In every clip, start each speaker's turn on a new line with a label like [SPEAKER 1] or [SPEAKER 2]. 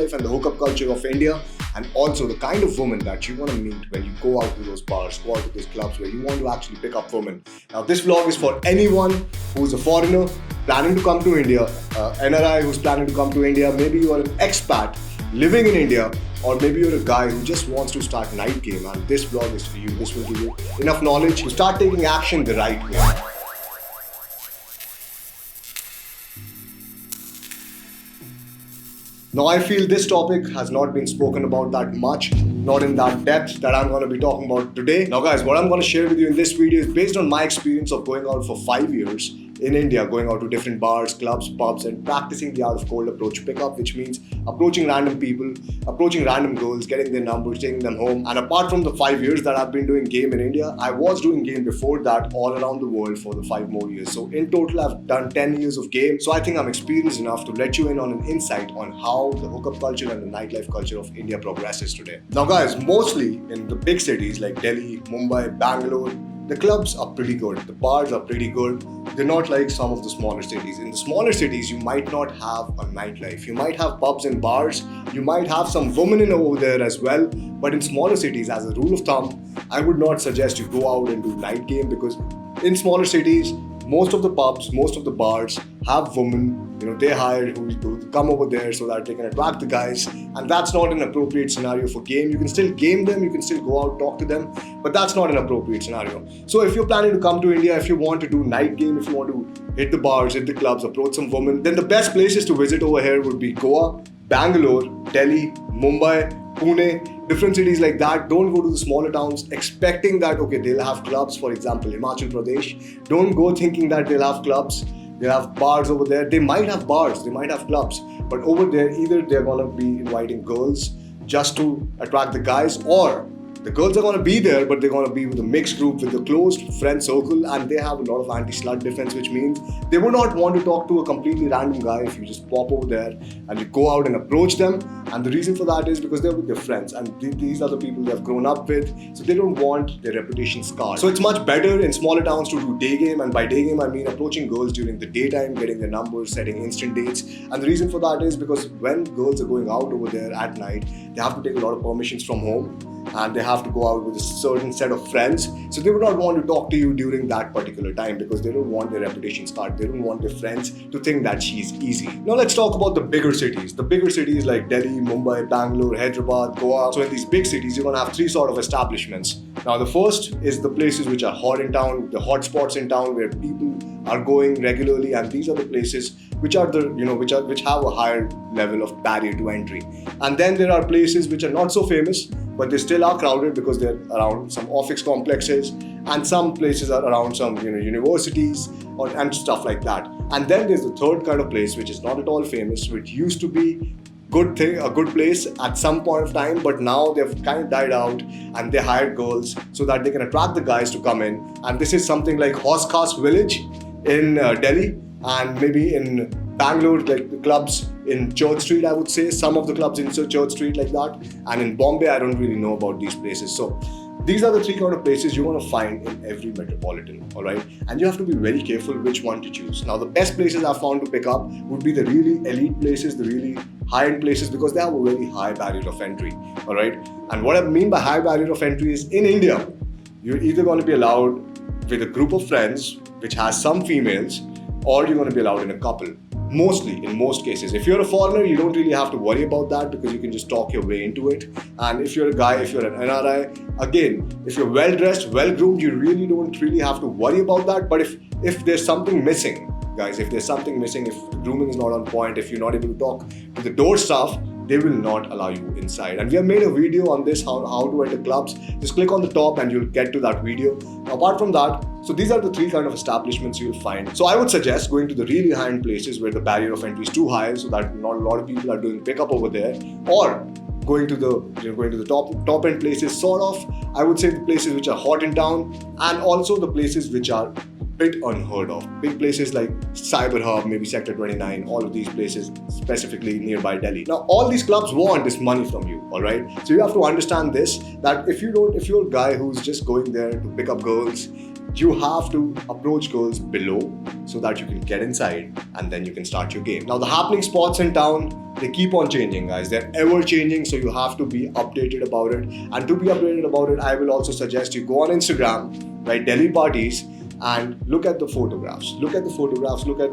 [SPEAKER 1] nightlife and the hookup culture of India, and also the kind of woman that you want to meet when you go out to those bars, go out to those clubs where you want to actually pick up women. Now, this vlog is for anyone who's a foreigner planning to come to India, NRI who's planning to come to India, maybe you are an expat living in India, or maybe you're a guy who just wants to start night game, and this vlog is for you. This will give you enough knowledge to start taking action the right way. Now, I feel this topic has not been spoken about that much, not in that depth that I'm going to be talking about today. Now guys, what I'm going to share with you in this video is based on my experience of going out for 5 years in India, going out to different bars, clubs, pubs, and practicing the art of cold approach pickup, which means approaching random people, approaching random girls, getting their numbers, taking them home. And apart from the 5 years that I've been doing game in India, I was doing game before that all around the world for the 5 more years. So in total, I've done 10 years of game. So I think I'm experienced enough to let you in on an insight on how the hookup culture and the nightlife culture of India progresses today. Now guys, mostly in the big cities like Delhi, Mumbai, Bangalore, the clubs are pretty good, the bars are pretty good. They're not like some of the smaller cities. In the smaller cities, you might not have a nightlife. You might have pubs and bars. You might have some women in over there as well. But in smaller cities, as a rule of thumb, I would not suggest you go out and do night game, because in smaller cities, most of the pubs, most of the bars have women, they hire who to come over there so that they can attract the guys, and that's not an appropriate scenario for game. You can still game them, you can still go out, talk to them, but that's not an appropriate scenario. So if you're planning to come to India, if you want to do night game, if you want to hit the bars, hit the clubs, approach some women, then the best places to visit over here would be Goa, Bangalore, Delhi, Mumbai, Pune, different cities like that. Don't go to the smaller towns expecting that, okay, they'll have clubs. For example, Himachal Pradesh. Don't go thinking that they'll have clubs. They'll have bars over there. They might have bars, they might have clubs. But over there, either they're going to be inviting girls just to attract the guys, or the girls are going to be there, but they're going to be with a mixed group, with a closed friend circle, and they have a lot of anti-slut defense, which means they would not want to talk to a completely random guy if you just pop over there and you go out and approach them. And the reason for that is because they're with their friends, and these are the people they have grown up with, so they don't want their reputation scarred. So it's much better in smaller towns to do day game, and by day game I mean approaching girls during the daytime, getting their numbers, setting instant dates. And the reason for that is because when girls are going out over there at night, they have to take a lot of permissions from home, and they have to go out with a certain set of friends. So they would not want to talk to you during that particular time, because they don't want their reputation scarred. They don't want their friends to think that she's easy. Now let's talk about the bigger cities. The bigger cities like Delhi, Mumbai, Bangalore, Hyderabad, Goa. So in these big cities, you're going to have 3 sort of establishments. Now the first is the places which are hot in town, the hot spots in town where people are going regularly, and these are the places which are the which have a higher level of barrier to entry. And then there are places which are not so famous, but they still are crowded because they're around some office complexes, and some places are around some universities and stuff like that. And then there's the third kind of place which is not at all famous, which used to be a good place at some point of time, but now they've kind of died out, and they hire girls so that they can attract the guys to come in. And this is something like Horse Cast Village in Delhi, and maybe in Bangalore, like the clubs in Church Street, I would say, some of the clubs in Church Street like that. And in Bombay, I don't really know about these places. So these are the 3 kind of places you want to find in every metropolitan, all right? And you have to be very careful which one to choose. Now, the best places I've found to pick up would be the really elite places, the really high-end places, because they have a very high barrier of entry, all right? And what I mean by high barrier of entry is, in India, you're either going to be allowed with a group of friends which has some females, or you're going to be allowed in a couple. Mostly, in most cases. If you're a foreigner, you don't really have to worry about that, because you can just talk your way into it. And if you're a guy, if you're an NRI, again, if you're well-dressed, well-groomed, you really don't really have to worry about that. But if there's something missing, guys, if there's something missing, if the grooming is not on point, if you're not able to talk to the door staff, they will not allow you inside. And we have made a video on this, how to enter clubs. Just click on the top and you'll get to that video. Apart from that, so these are the 3 kind of establishments you'll find. So I would suggest going to the really high-end places where the barrier of entry is too high, so that not a lot of people are doing pickup over there, or going to the top end places, sort of. I would say the places which are hot in town, and also the places which are bit unheard of. Big places like Cyber Hub, maybe Sector 29, all of these places, specifically nearby Delhi. Now, all these clubs want is money from you, all right? So you have to understand this, that if you're a guy who's just going there to pick up girls, you have to approach girls below so that you can get inside and then you can start your game. Now, the happening spots in town, they keep on changing, guys. They're ever changing, so you have to be updated about it. And to be updated about it, I will also suggest you go on Instagram, right, Delhi Parties, and look at the photographs. Look at the photographs. Look at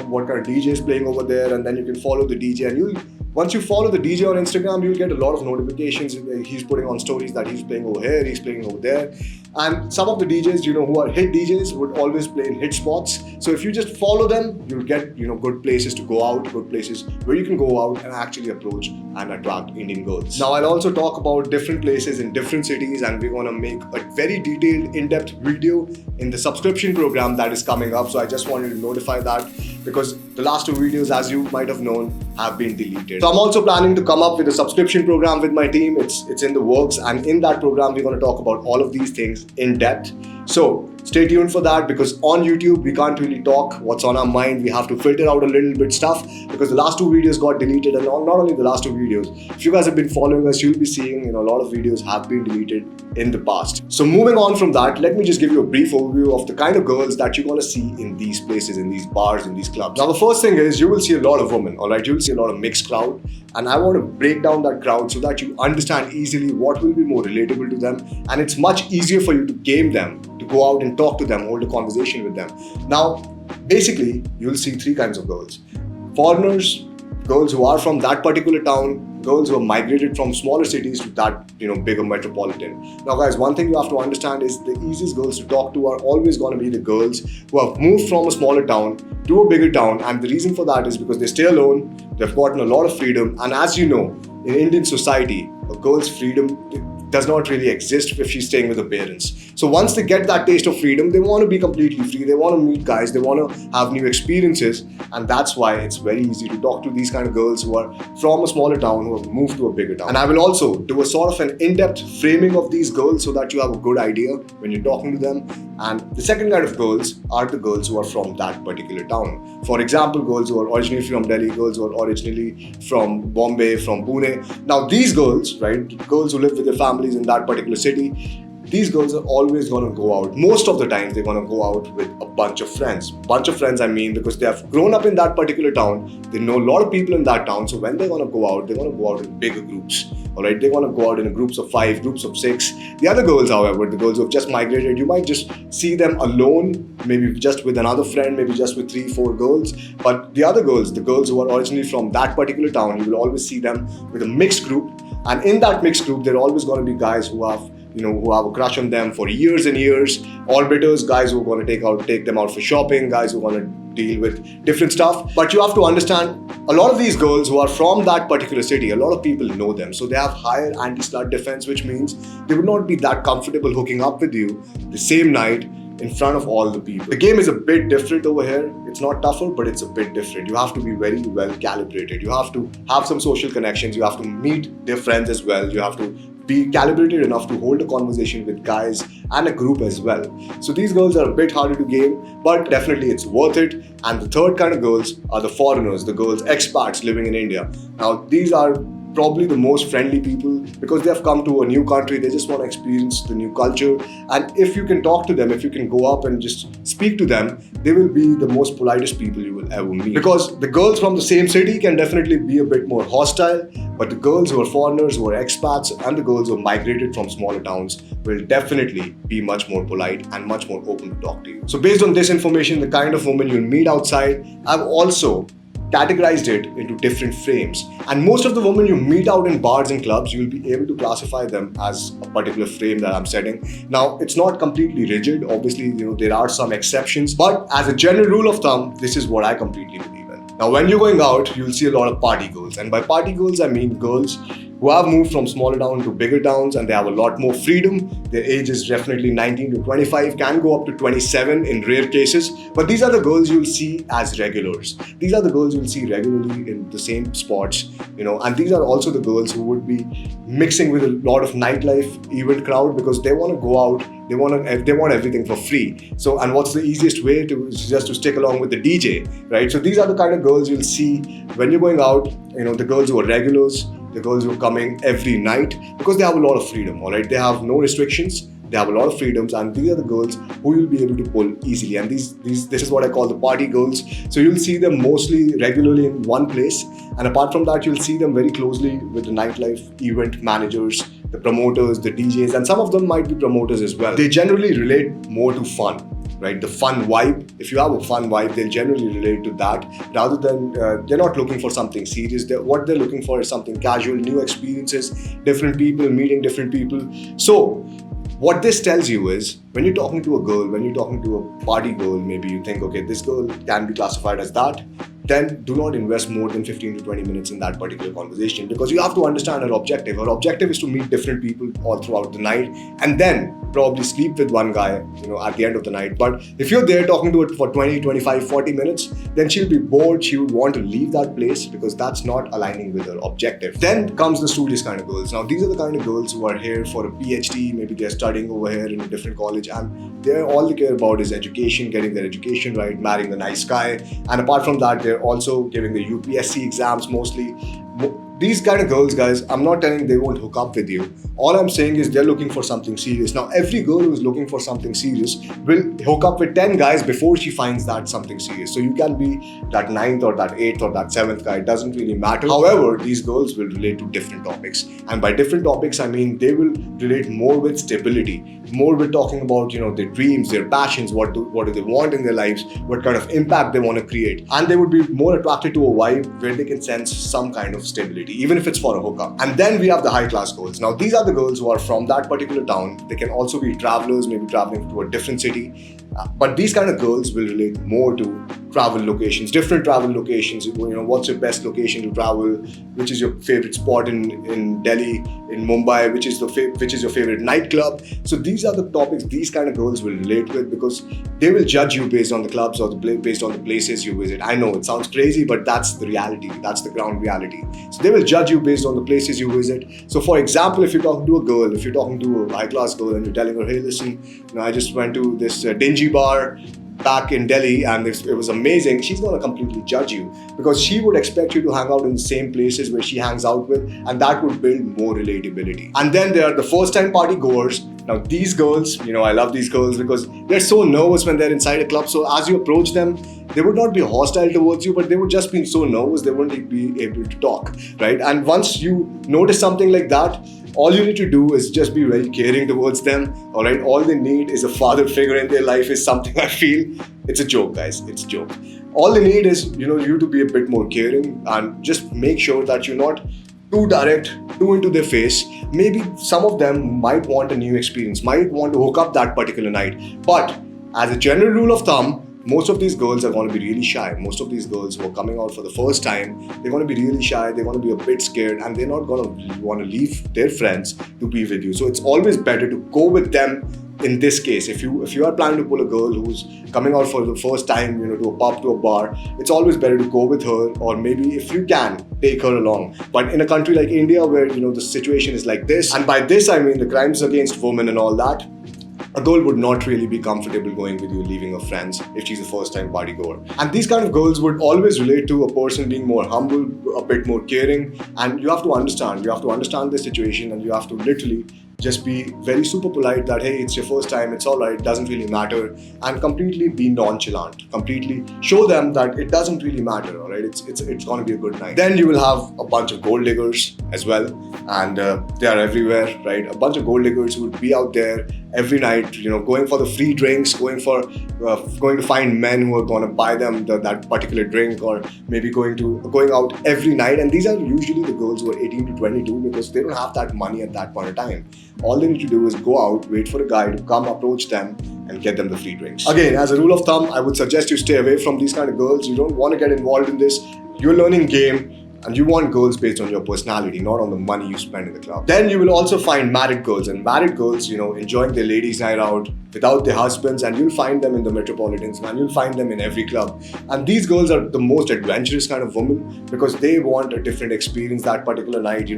[SPEAKER 1] what kind of DJ is playing over there, and then you can follow the DJ. And once you follow the DJ on Instagram, you'll get a lot of notifications. He's putting on stories that he's playing over here, he's playing over there. And some of the DJs, who are hit DJs, would always play in hit spots. So if you just follow them, you'll get, good places to go out, good places where you can go out and actually approach and attract Indian girls. Now, I'll also talk about different places in different cities, and we're gonna make a very detailed, in-depth video in the subscription program that is coming up. So I just wanted to notify that, because the last 2 videos, as you might have known, have been deleted. So I'm also planning to come up with a subscription program with my team. It's in the works, and in that program, we're going to talk about all of these things in depth. So stay tuned for that, because on YouTube, we can't really talk what's on our mind. We have to filter out a little bit stuff, because the last 2 videos got deleted. And not only the last 2 videos, if you guys have been following us, you'll be seeing, a lot of videos have been deleted in the past. So moving on from that, let me just give you a brief overview of the kind of girls that you're going to see in these places, in these bars, in these clubs. Now, the first thing is, you will see a lot of women, all right? You will see a lot of mixed crowd. And I want to break down that crowd so that you understand easily what will be more relatable to them. And it's much easier for you to game them, to go out and talk to them, hold a conversation with them. Now, basically, you'll see 3 kinds of girls. Foreigners, girls who are from that particular town, girls who have migrated from smaller cities to that, bigger metropolitan. Now, guys, one thing you have to understand is the easiest girls to talk to are always going to be the girls who have moved from a smaller town to a bigger town. And the reason for that is because they stay alone, they've gotten a lot of freedom. And as you know, in Indian society, a girl's freedom does not really exist if she's staying with her parents. So once they get that taste of freedom, they want to be completely free. They want to meet guys. They want to have new experiences. And that's why it's very easy to talk to these kind of girls who are from a smaller town, who have moved to a bigger town. And I will also do a sort of an in-depth framing of these girls so that you have a good idea when you're talking to them. And the second kind of girls are the girls who are from that particular town. For example, girls who are originally from Delhi, girls who are originally from Bombay, from Pune. Now, these girls, right, girls who live with their families in that particular city, these girls are always going to go out. Most of the time, they're going to go out with a bunch of friends. Bunch of friends, I mean, because they have grown up in that particular town. They know a lot of people in that town. So when they're going to go out, they're going to go out in bigger groups. All right, they're going to go out in groups of 5, groups of 6. The other girls, however, the girls who have just migrated, you might just see them alone, maybe just with another friend, maybe just with 3, 4 girls. But the other girls, the girls who are originally from that particular town, you will always see them with a mixed group. And in that mixed group, there are always going to be guys who have a crush on them for years and years. Orbiters, guys who are going to take them out for shopping, guys who are going to deal with different stuff. But you have to understand, a lot of these girls who are from that particular city, a lot of people know them. So they have higher anti-slut defense, which means they would not be that comfortable hooking up with you the same night in front of all the people. The game is a bit different over here. It's not tougher, but it's a bit different. You have to be very well calibrated. You have to have some social connections. You have to meet their friends as well. You have to be calibrated enough to hold a conversation with guys and a group as well. So these girls are a bit harder to game, but definitely it's worth it. And the third kind of girls are the foreigners, the girls, expats living in India. Now, these are probably the most friendly people because they have come to a new country. They just want to experience the new culture. And if you can talk to them, if you can go up and just speak to them, they will be the most politest people you will ever meet. Because the girls from the same city can definitely be a bit more hostile, but the girls who are foreigners, who are expats, and the girls who have migrated from smaller towns will definitely be much more polite and much more open to talk to you. So based on this information, the kind of women you'll meet outside, I've also categorized it into different frames. And most of the women you meet out in bars and clubs, you'll be able to classify them as a particular frame that I'm setting. Now, it's not completely rigid. Obviously, there are some exceptions, but as a general rule of thumb, this is what I completely believe in. Now, when you're going out, you'll see a lot of party girls. And by party girls, I mean girls who have moved from smaller towns to bigger towns, and they have a lot more freedom. Their age is definitely 19 to 25, can go up to 27 in rare cases. But these are the girls you'll see as regulars. These are the girls you'll see regularly in the same spots, and these are also the girls who would be mixing with a lot of nightlife event crowd because they want to go out. They want everything for free. So, and what's the easiest way to just to stick along with the DJ, right? So these are the kind of girls you'll see when you're going out. The girls who are regulars, the girls who are coming every night because they have a lot of freedom, all right? They have no restrictions. They have a lot of freedoms, and these are the girls who you'll be able to pull easily. And this is what I call the party girls. So you'll see them mostly regularly in one place, and apart from that, you'll see them very closely with the nightlife event managers, the promoters, the DJs, and some of them might be promoters as well. They generally relate more to fun, right? The fun vibe. If you have a fun vibe, they'll generally relate to that rather than they're not looking for something serious. What they're looking for is something casual, new experiences, different people, meeting different people. So what this tells you is, when you're talking to a girl, when you're talking to a party girl, maybe you think, okay, this girl can be classified as that, then do not invest more than 15 to 20 minutes in that particular conversation, because you have to understand her objective. Her objective is to meet different people all throughout the night and then probably sleep with one guy, at the end of the night. But if you're there talking to her for 20, 25, 40 minutes, then she'll be bored. She would want to leave that place because that's not aligning with her objective. Then comes the studious kind of girls. Now, these are the kind of girls who are here for a PhD. Maybe they're studying over here in a different college, and all they care about is education, getting their education right, marrying the nice guy. And apart from that, they're also giving the UPSC exams mostly. These kind of girls, guys, I'm not telling they won't hook up with you. All I'm saying is they're looking for something serious. Now, every girl who's looking for something serious will hook up with 10 guys before she finds that something serious. So you can be that 9th or that 8th or that 7th guy. It doesn't really matter. However, these girls will relate to different topics. And by different topics, I mean they will relate more with stability, more with talking about, their dreams, their passions, what do they want in their lives, what kind of impact they want to create. And they would be more attracted to a vibe where they can sense some kind of stability, even if it's for a hookup. And then we have the high class girls. Now, these are the girls who are from that particular town. They can also be travelers, maybe traveling to a different city. But these kind of girls will relate more to travel locations, different travel locations. What's your best location to travel? Which is your favorite spot in Delhi, in Mumbai? Which is your favorite nightclub? So these are the topics these kind of girls will relate with, because they will judge you based on the clubs or based on the places you visit. I know it sounds crazy, but that's the reality. That's the ground reality. So they will judge you based on the places you visit. So for example, if you're talking to a girl, if you're talking to a high class girl and you're telling her, hey, listen, I just went to this dingy bar back in Delhi and it was amazing, she's going to completely judge you, because she would expect you to hang out in the same places where she hangs out with, and that would build more relatability. And then there are the first time party goers. Now these girls, I love these girls because they're so nervous when they're inside a club. So as you approach them, they would not be hostile towards you, but they would just be so nervous they wouldn't be able to talk, right? And once you notice something like that, all you need to do is just be very caring towards them, all right? All they need is a father figure in their life is something I feel. It's a joke, guys. It's a joke. All they need is, you to be a bit more caring and just make sure that you're not too direct, too into their face. Maybe some of them might want a new experience, might want to hook up that particular night. But as a general rule of thumb, most of these girls are going to be really shy. Most of these girls who are coming out for the first time, they're going to be really shy, they're going to be a bit scared, and they're not going to want to leave their friends to be with you. So it's always better to go with them. In this case, if you are planning to pull a girl who's coming out for the first time, to a pub, to a bar, it's always better to go with her, or maybe if you can, take her along. But in a country like India where, the situation is like this, and by this I mean the crimes against women and all that, a girl would not really be comfortable going with you, leaving her friends, if she's a first-time party goer. And these kind of girls would always relate to a person being more humble, a bit more caring, and you have to understand the situation, and you have to literally just be very super polite that, hey, it's your first time, it's all right, it doesn't really matter, and completely be nonchalant. Completely show them that it doesn't really matter, all right? It's going to be a good night. Then you will have a bunch of gold diggers as well, and they are everywhere, right? A bunch of gold diggers who would be out there every night, going for the free drinks, going to find men who are going to buy them that particular drink, or maybe going out every night. And these are usually the girls who are 18 to 22, because they don't have that money at that point in time. All they need to do is go out, wait for a guy to come approach them and get them the free drinks. Again, as a rule of thumb, I would suggest you stay away from these kind of girls. You don't want to get involved in this. You're learning game, and you want girls based on your personality, not on the money you spend in the club. Then you will also find married girls, and married girls, enjoying their ladies' night out without their husbands, and you'll find them in the metropolitans, man. You'll find them in every club. And these girls are the most adventurous kind of women, because they want a different experience that particular night.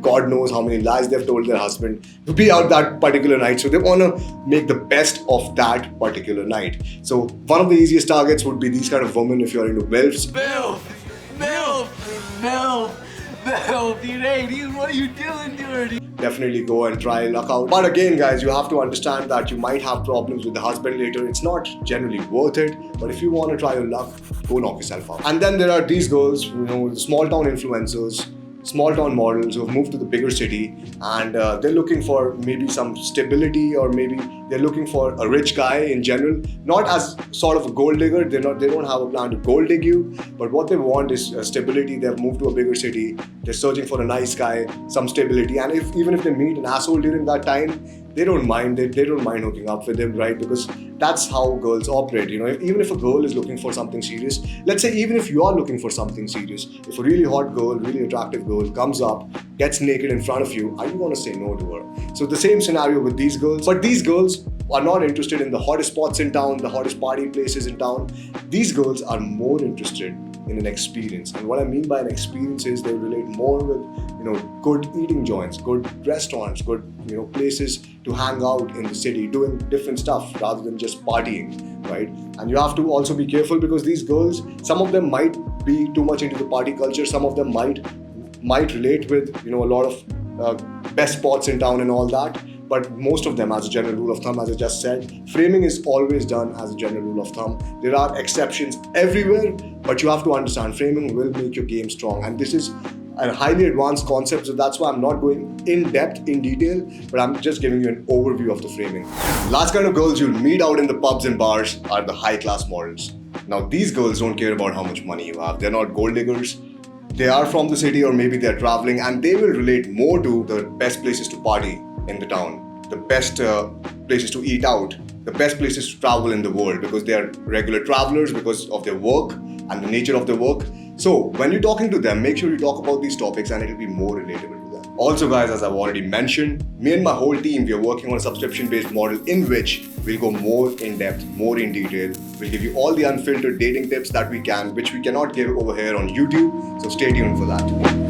[SPEAKER 1] God knows how many lies they've told their husband to be out that particular night. So they want to make the best of that particular night. So one of the easiest targets would be these kind of women if you're into MILFs.
[SPEAKER 2] MILF! MILF! MILF! No, dude, what are you doing, dude?
[SPEAKER 1] Definitely go and try luck out. But again, guys, you have to understand that you might have problems with the husband later. It's not generally worth it. But if you want to try your luck, go knock yourself out. And then there are these girls, the small town influencers, small town models who have moved to the bigger city, and they're looking for maybe some stability, or maybe they're looking for a rich guy in general, not as sort of a gold digger. They don't have a plan to gold dig you, but what they want is stability. They've moved to a bigger city, they're searching for a nice guy, some stability, and even if they meet an asshole during that time, they don't mind it. They don't mind hooking up with him, right? Because that's how girls operate. Even if a girl is looking for something serious, let's say even if you are looking for something serious, if a really hot girl, really attractive girl comes up, gets naked in front of you, are you going to say no to her? So the same scenario with these girls. But these girls are not interested in the hottest spots in town, the hottest party places in town. These girls are more interested in an experience. And what I mean by an experience is they relate more with good eating joints, good restaurants, good places to hang out in the city, doing different stuff rather than just partying, right? And you have to also be careful, because these girls, some of them might be too much into the party culture, some of them might relate with a lot of best spots in town and all that. But most of them, as a general rule of thumb, as I just said, framing is always done as a general rule of thumb. There are exceptions everywhere, but you have to understand framing will make your game strong. And this is a highly advanced concept, so that's why I'm not going in depth, in detail, but I'm just giving you an overview of the framing. Last kind of girls you'll meet out in the pubs and bars are the high-class models. Now, these girls don't care about how much money you have. They're not gold diggers. They are from the city, or maybe they're traveling, and they will relate more to the best places to party in the town, the best places to eat out, the best places to travel in the world, because they are regular travelers because of their work and the nature of their work. So when you're talking to them, make sure you talk about these topics and it'll be more relatable to them. Also, guys, as I've already mentioned, me and my whole team, we are working on a subscription-based model in which we'll go more in depth, more in detail. We'll give you all the unfiltered dating tips that we can, which we cannot give over here on YouTube. So stay tuned for that.